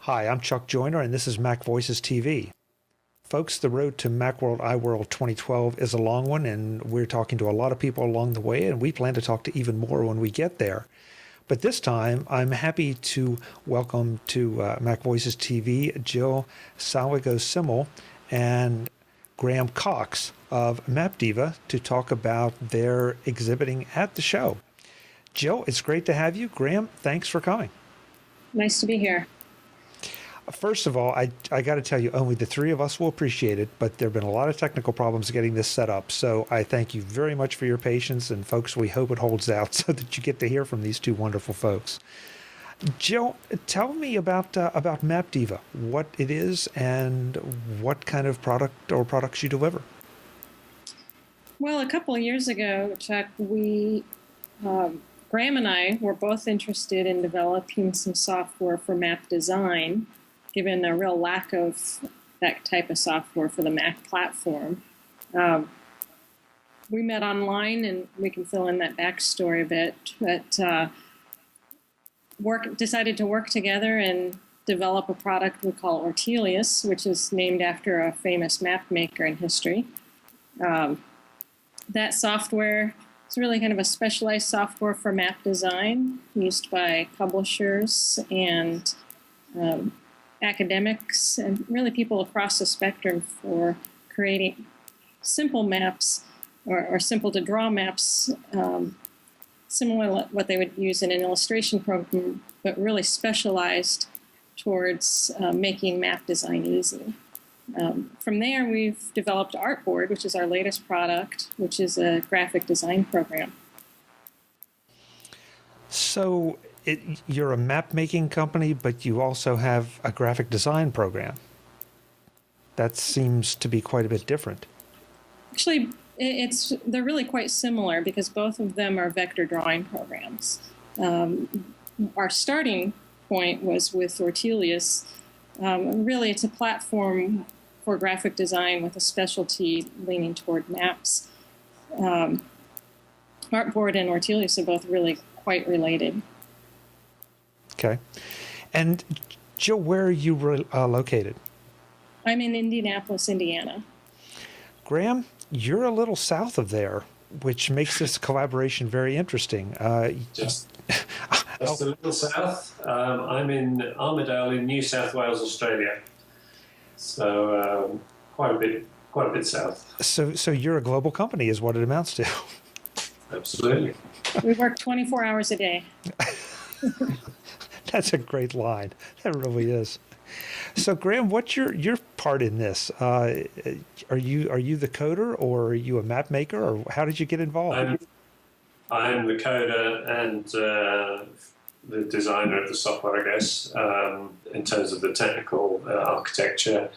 Hi, I'm Chuck Joyner, and this is MacVoicesTV. Folks, the road to Macworld iWorld 2012 is a long one, and we're talking to a lot of people along the way, and we plan to talk to even more when we get there. But this time, I'm happy to welcome to MacVoicesTV Jill Saligoe-Simmel and Graham Cox of Mapdiva to talk about their exhibiting at the show. Jill, it's great to have you. Graham, thanks for coming. Nice to be here. First of all, I got to tell you, only the three of us will appreciate it, but there have been a lot of technical problems getting this set up. So I thank you very much for your patience, and folks, we hope it holds out so that you get to hear from these two wonderful folks. Jill, tell me about Mapdiva, what it is, and what kind of product or products you deliver. Well, a couple of years ago, Chuck, Graham and I were both interested in developing some software for map design, given a real lack of that type of software for the Mac platform. We met online, and we can fill in that backstory a bit, but decided to work together and develop a product we call Ortelius, which is named after a famous map maker in history. That software is really kind of a specialized software for map design used by publishers and academics and really people across the spectrum for creating simple maps or simple to draw maps, similar to what they would use in an illustration program, but really specialized towards making map design easy. From there, we've developed Artboard, which is our latest product, which is a graphic design program. So you're a map-making company, but you also have a graphic design program. That seems to be quite a bit different. Actually, they're really quite similar because both of them are vector drawing programs. Our starting point was with Ortelius. Really, it's a platform for graphic design with a specialty leaning toward maps. Artboard and Ortelius are both really quite related. Okay. And Jill, where are you located? I'm in Indianapolis, Indiana. Graham, you're a little south of there, which makes this collaboration very interesting. Just a little south. I'm in Armidale in New South Wales, Australia. So quite a bit south. So you're a global company, is what it amounts to. Absolutely. We work 24 hours a day. That's a great line. That really is. So, Graham, what's your part in this? Are you the coder, or are you a map maker, or how did you get involved? I'm the coder and the designer of the software, I guess, in terms of the technical architecture.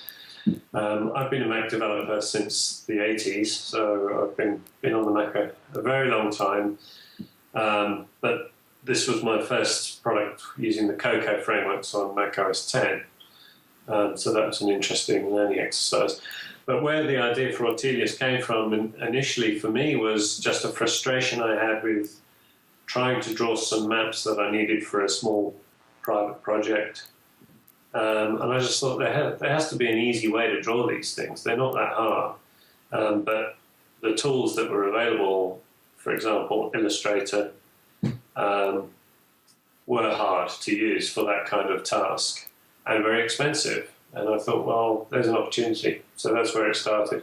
I've been a Mac developer since the 80s, so I've been on the Mac a very long time. But this was my first product using the Cocoa frameworks on Mac OS X. So that was an interesting learning exercise. But where the idea for Ortelius came from initially for me was just a frustration I had with trying to draw some maps that I needed for a small private project. And I just thought there has to be an easy way to draw these things. They're not that hard. But the tools that were available, for example, Illustrator, were hard to use for that kind of task and very expensive. And I thought, well, there's an opportunity. So that's where it started.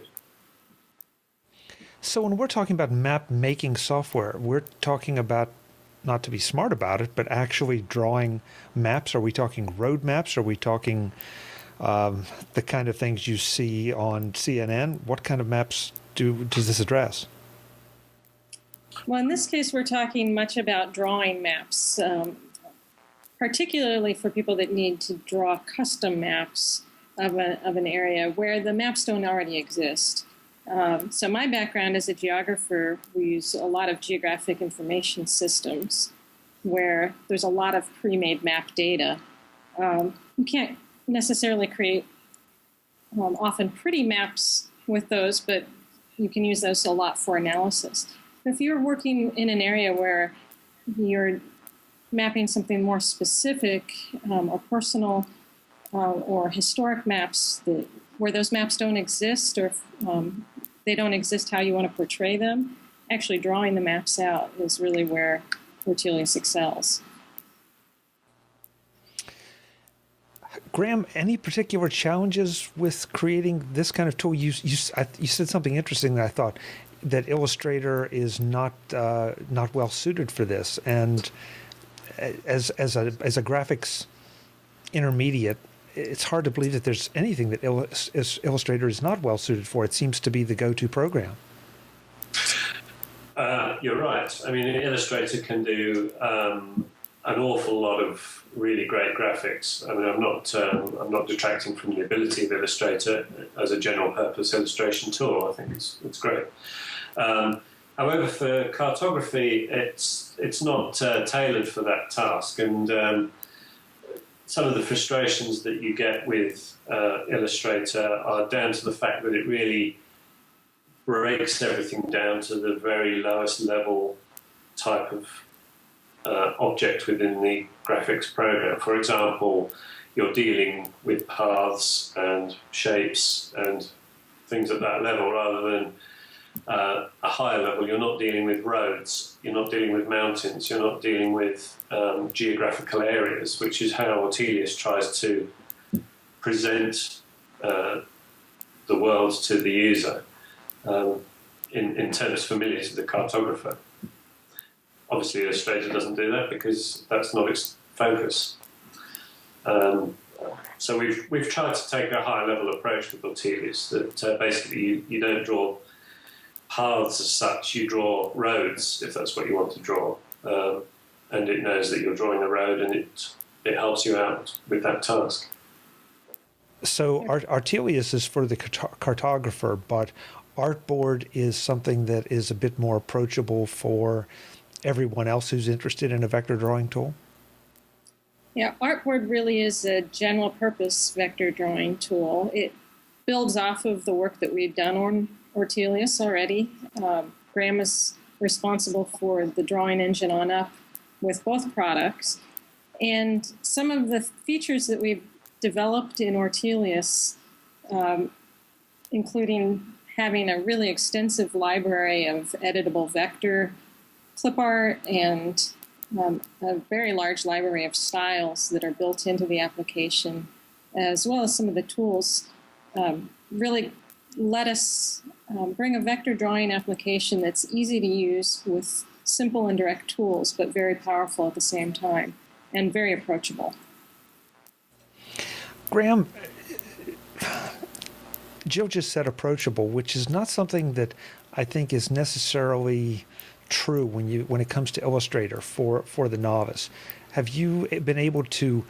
So when we're talking about map-making software, we're talking about, not to be smart about it, but actually drawing maps. Are we talking road maps? Are we talking the kind of things you see on CNN? What kind of maps does this address? Well, in this case, we're talking much about drawing maps, particularly for people that need to draw custom maps of an area where the maps don't already exist. So my background as a geographer, we use a lot of geographic information systems where there's a lot of pre-made map data. You can't necessarily create often pretty maps with those, but you can use those a lot for analysis. If you're working in an area where you're mapping something more specific or personal, or historic maps where those maps don't exist, or they don't exist how you want to portray them. Actually, drawing the maps out is really where Ortelius excels. Graham, any particular challenges with creating this kind of tool? You said something interesting that I thought, that Illustrator is not well suited for this, and as a graphics intermediate, it's hard to believe that there's anything that Illustrator is not well suited for. It seems to be the go-to program. You're right. I mean, Illustrator can do an awful lot of really great graphics. I mean, I'm not detracting from the ability of Illustrator as a general-purpose illustration tool. I think it's great. However, for cartography, it's not tailored for that task, and some of the frustrations that you get with Illustrator are down to the fact that it really breaks everything down to the very lowest level type of object within the graphics program. For example, you're dealing with paths and shapes and things at that level, rather than a higher level. You're not dealing with roads, you're not dealing with mountains, you're not dealing with geographical areas, which is how Ortelius tries to present the world to the user in terms familiar to the cartographer. Obviously, Illustrator doesn't do that because that's not its focus. So we've tried to take a high level approach with Ortelius, that basically you don't draw paths as such, you draw roads if that's what you want to draw, and it knows that you're drawing a road, and it helps you out with that task. So Ortelius is for the cartographer, but Artboard is something that is a bit more approachable for everyone else who's interested in a vector drawing tool? Yeah, Artboard really is a general purpose vector drawing tool. It builds off of the work that we've done on Ortelius already. Graham is responsible for the drawing engine on up with both products. And some of the features that we've developed in Ortelius, including having a really extensive library of editable vector clipart and a very large library of styles that are built into the application, as well as some of the tools, really let us bring a vector drawing application that's easy to use with simple and direct tools, but very powerful at the same time, and very approachable. Graham, Jill just said approachable, which is not something that I think is necessarily true when it comes to Illustrator for the novice. Have you been able to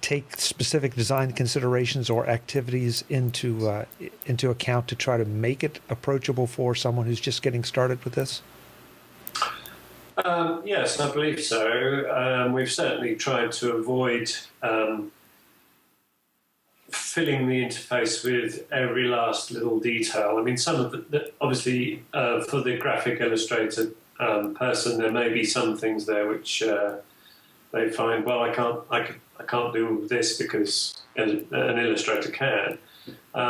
take specific design considerations or activities into account to try to make it approachable for someone who's just getting started with this? Yes, I believe so. We've certainly tried to avoid filling the interface with every last little detail. I mean, some of obviously for the graphic illustrator person, there may be some things there which they find, well, I can't do this because an illustrator can.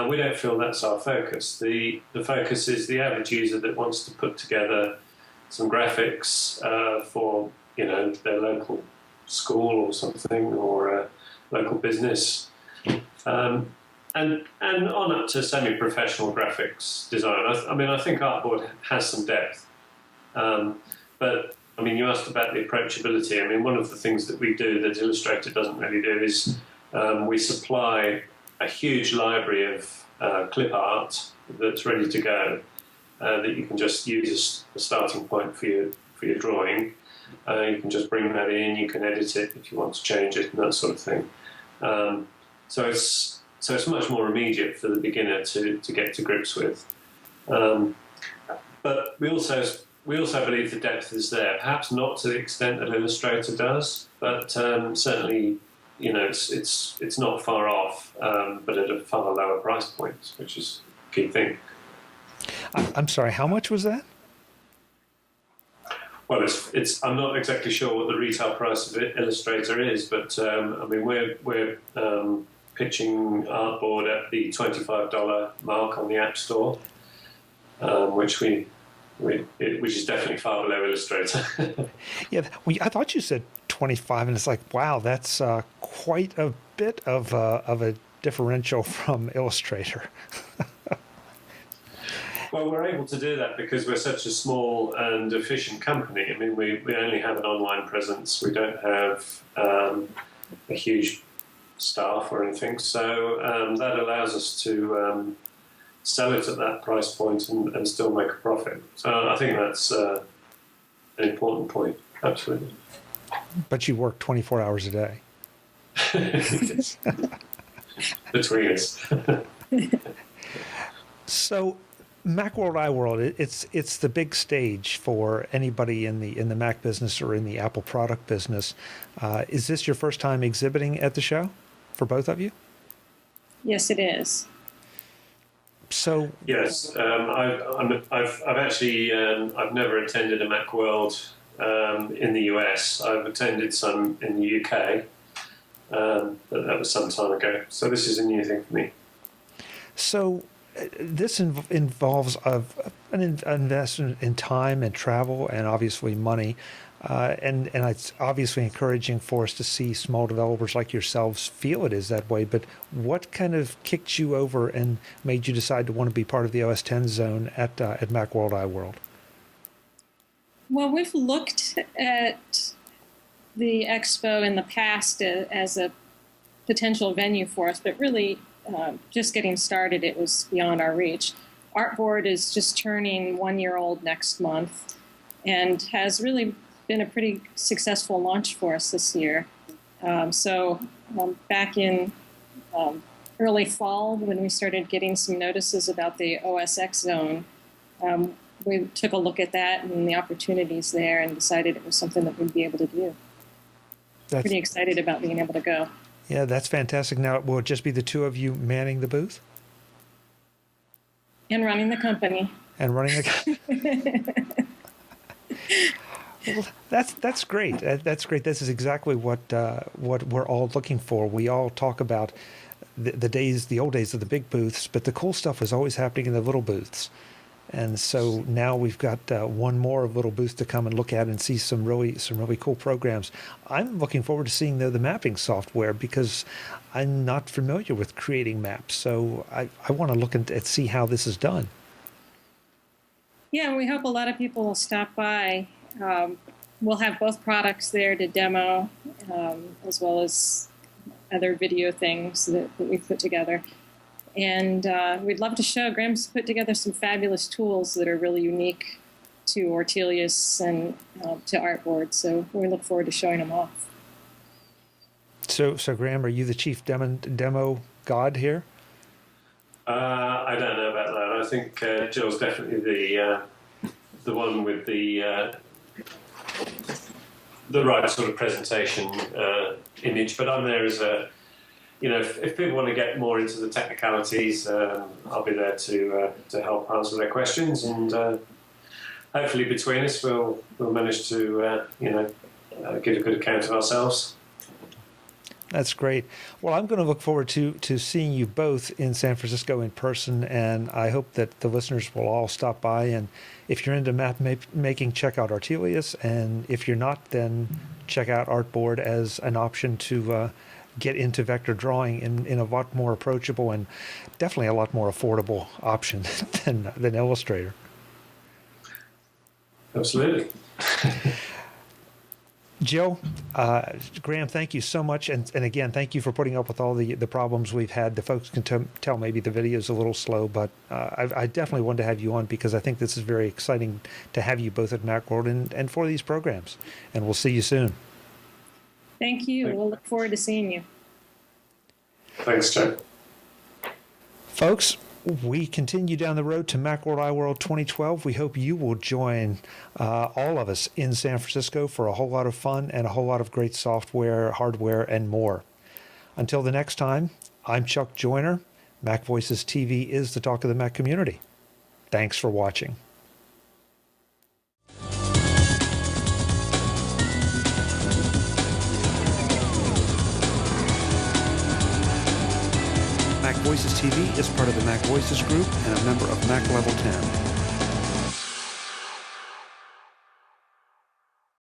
We don't feel that's our focus. The focus is the average user that wants to put together some graphics for their local school or something, or a local business. And on up to semi-professional graphics design. I think Artboard has some depth. But, I mean, you asked about the approachability. I mean, one of the things that we do that Illustrator doesn't really do is we supply a huge library of clip art that's ready to go, that you can just use as a starting point for your drawing. You can just bring that in, you can edit it if you want to change it and that sort of thing. So it's much more immediate for the beginner to get to grips with. But we also believe the depth is there. Perhaps not to the extent that Illustrator does, but certainly, it's not far off, but at a far lower price point, which is a key thing. I'm sorry, how much was that? Well, I'm not exactly sure what the retail price of Illustrator is, but I mean we're pitching Artboard at the $25 mark on the App Store, which is definitely far below Illustrator. Yeah, I thought you said 25, and it's like, wow, that's quite a bit of a differential from Illustrator. Well, we're able to do that because we're such a small and efficient company. I mean, we only have an online presence. We don't have a huge staff or anything, so that allows us to sell it at that price point and still make a profit. So I think that's an important point, absolutely. But you work 24 hours a day. Between us. So Macworld, iWorld, it's the big stage for anybody in the Mac business or in the Apple product business. Is this your first time exhibiting at the show for both of you? Yes, it is. So yes, I've actually I've never attended a Macworld in the US. I've attended some in the UK, but that was some time ago. So this is a new thing for me. So this involves an investment in time and travel and obviously money. And it's obviously encouraging for us to see small developers like yourselves feel it is that way. But what kind of kicked you over and made you decide to want to be part of the OS X zone at Macworld iWorld? Well, we've looked at the expo in the past as a potential venue for us, but really just getting started, it was beyond our reach. Artboard is just turning 1 year old next month and has really been a pretty successful launch for us this year. So back in early fall, when we started getting some notices about the OS X zone, we took a look at that and the opportunities there and decided it was something that we'd be able to do. Pretty excited about being able to go. Yeah, that's fantastic. Now, will it just be the two of you manning the booth? And running the company. And running the Well, that's great. That's great. This is exactly what we're all looking for. We all talk about the old days of the big booths, but the cool stuff was always happening in the little booths. And so now we've got one more little booth to come and look at and see some really cool programs. I'm looking forward to seeing the mapping software because I'm not familiar with creating maps. So I want to look at see how this is done. Yeah, we hope a lot of people will stop by. We'll have both products there to demo, as well as other video things that we've put together. And we'd love to show. Graham's put together some fabulous tools that are really unique to Ortelius and to Artboard. So we look forward to showing them off. So Graham, are you the chief demo god here? I don't know about that. I think Jill's definitely the one with the right sort of presentation image. But I'm there as a, if people want to get more into the technicalities, I'll be there to help answer their questions, and hopefully between us we'll manage to give a good account of ourselves. That's great. Well, I'm going to look forward to seeing you both in San Francisco in person, and I hope that the listeners will all stop by. And if you're into map making, check out Ortelius, and if you're not, then check out Artboard as an option to get into vector drawing in a lot more approachable and definitely a lot more affordable option than Illustrator. Absolutely. Jill, Graham, thank you so much. And again, thank you for putting up with all the problems we've had. The folks can tell maybe the video is a little slow, but I definitely wanted to have you on because I think this is very exciting to have you both at Macworld and for these programs. And we'll see you soon. Thank you. We'll look forward to seeing you. Thanks, Joe. Folks, we continue down the road to Macworld iWorld 2012. We hope you will join all of us in San Francisco for a whole lot of fun and a whole lot of great software, hardware, and more. Until the next time, I'm Chuck Joyner. MacVoicesTV is the talk of the Mac community. Thanks for watching. MacVoices TV is part of the MacVoices group and a member of Mac Level 10.